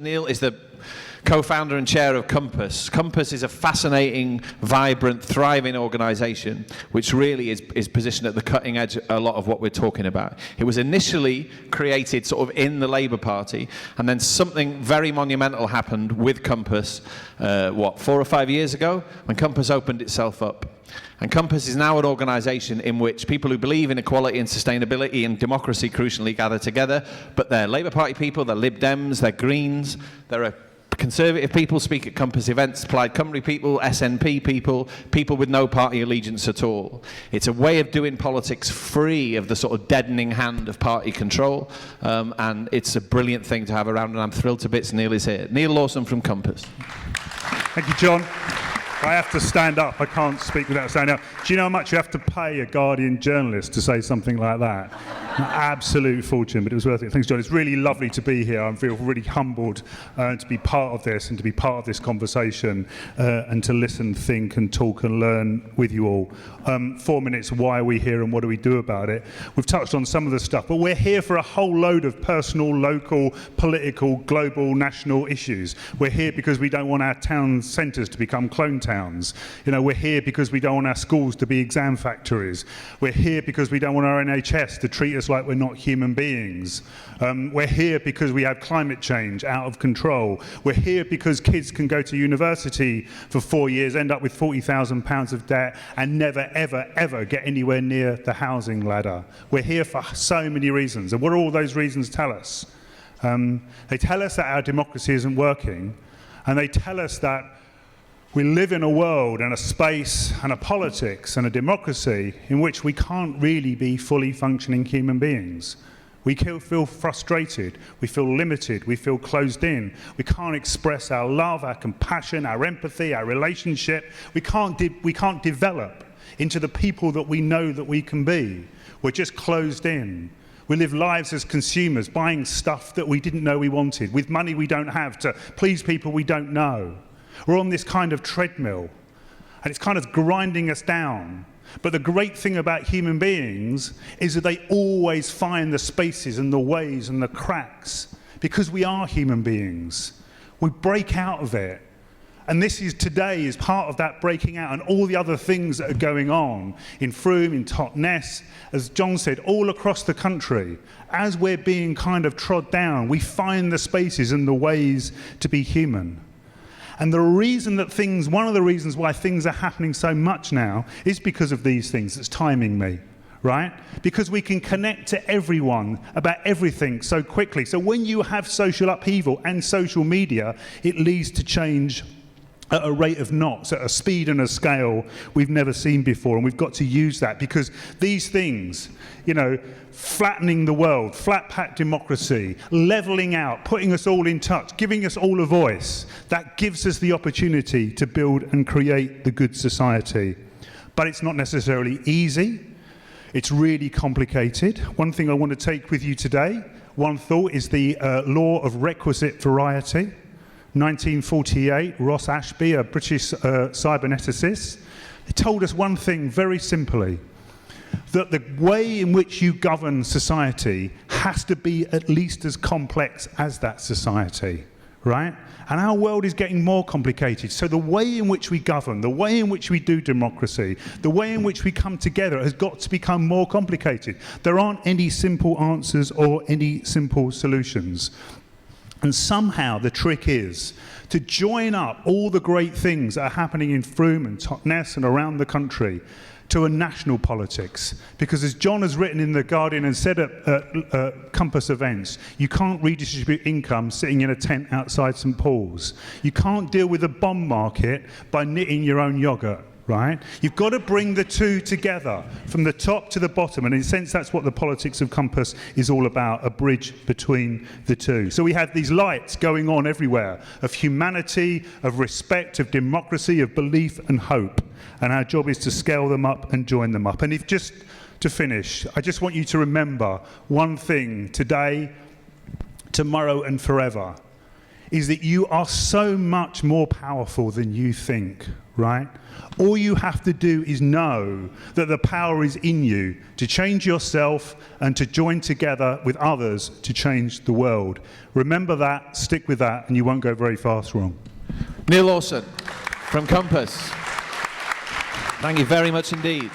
Neil is the co-founder and chair of Compass. Compass is a fascinating, vibrant, thriving organisation which really is positioned at the cutting edge of a lot of what we're talking about. It was initially created sort of in the Labour Party, and then something very monumental happened with Compass, 4 or 5 years ago, when Compass opened itself up. And Compass is now an organisation in which people who believe in equality and sustainability and democracy crucially gather together, but they're Labour Party people, they're Lib Dems, they're Greens, there are Conservative people speak at Compass events, Plaid Cymru people, SNP people, people with no party allegiance at all. It's a way of doing politics free of the sort of deadening hand of party control, and it's a brilliant thing to have around, and I'm thrilled to bits Neil is here. Neil Lawson from Compass. Thank you, John. I have to stand up. I can't speak without standing up. Do you know how much you have to pay a Guardian journalist to say something like that? An absolute fortune, but it was worth it. Thanks, John. It's really lovely to be here. I feel really humbled to be part of this and to be part of this conversation and to listen, think and talk and learn with you all. 4 minutes, why are we here and what do we do about it? We've touched on some of the stuff, but we're here for a whole load of personal, local, political, global, national issues. We're here because we don't want our town centres to become clone towns. You know, we're here because we don't want our schools to be exam factories. We're here because we don't want our NHS to treat us like we're not human beings. We're here because we have climate change out of control. We're here because kids can go to university for 4 years, end up with £40,000 of debt and never, ever, ever get anywhere near the housing ladder. We're here for so many reasons. And what do all those reasons tell us? They tell us that our democracy isn't working, and they tell us that we live in a world and a space and a politics and a democracy in which we can't really be fully functioning human beings. We feel frustrated, we feel limited, we feel closed in. We can't express our love, our compassion, our empathy, our relationship. We can't develop into the people that we know that we can be. We're just closed in. We live lives as consumers, buying stuff that we didn't know we wanted, with money we don't have, to please people we don't know. We're on this kind of treadmill, and it's kind of grinding us down. But the great thing about human beings is that they always find the spaces and the ways and the cracks, because we are human beings. We break out of it. And today is part of that breaking out, and all the other things that are going on in Frome, in Totnes, as John said, all across the country. As we're being kind of trod down, we find the spaces and the ways to be human. And one of the reasons why things are happening so much now is because of these things. It's timing me, right? Because we can connect to everyone about everything so quickly. So when you have social upheaval and social media, it leads to change at a rate of knots, at a speed and a scale we've never seen before. And we've got to use that, because these things, you know, flattening the world, flat pack democracy, levelling out, putting us all in touch, giving us all a voice, that gives us the opportunity to build and create the good society. But it's not necessarily easy. It's really complicated. One thing I want to take with you today, one thought, is the law of requisite variety. 1948, Ross Ashby, a British cyberneticist, he told us one thing very simply, that the way in which you govern society has to be at least as complex as that society, right? And our world is getting more complicated. So the way in which we govern, the way in which we do democracy, the way in which we come together has got to become more complicated. There aren't any simple answers or any simple solutions. And somehow the trick is to join up all the great things that are happening in Frome and Totnes and around the country to a national politics. Because as John has written in The Guardian and said at Compass events, you can't redistribute income sitting in a tent outside St Paul's. You can't deal with the bond market by knitting your own yoghurt. Right? You've got to bring the two together from the top to the bottom, and in a sense that's what the politics of Compass is all about, a bridge between the two. So we have these lights going on everywhere, of humanity, of respect, of democracy, of belief and hope, and our job is to scale them up and join them up. And if just to finish, I just want you to remember one thing today, tomorrow and forever, is that you are so much more powerful than you think, right? All you have to do is know that the power is in you to change yourself and to join together with others to change the world. Remember that, stick with that, and you won't go very fast wrong. Neil Lawson from Compass. Thank you very much indeed.